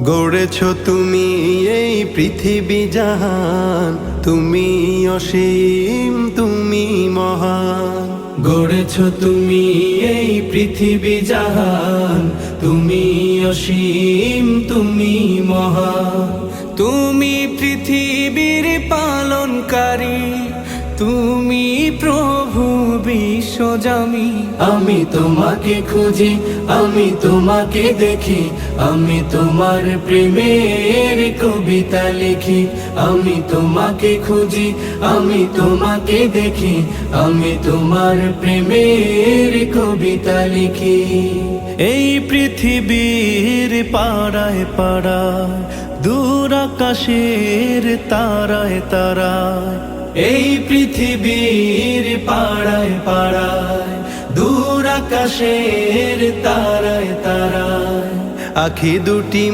গড়েছ তুমি এই পৃথিবী জাহান, তুমি অসীম তুমি মহান। গড়েছ তুমি এই পৃথিবী জাহান, তুমি অসীম তুমি মহান। তুমি পৃথিবীর পালনকারী, তুমি প্রভু বিশ্বজামি। আমি তোমাকে খুঁজি, আমি তোমাকে দেখি, আমি তোমার প্রেমের কবিতা লিখি। আমি তোমাকে খুঁজি, আমি তোমাকে দেখি, আমি তোমার প্রেমের কবিতা লিখি। এই পৃথিবীর পাড়ায় পাড়ায়, দূর আকাশের তারায় তারায়। এই পৃথিবীর পাড়ায় পাড়ায়, দূর আকাশের তারায় তারায়। আখি দুটি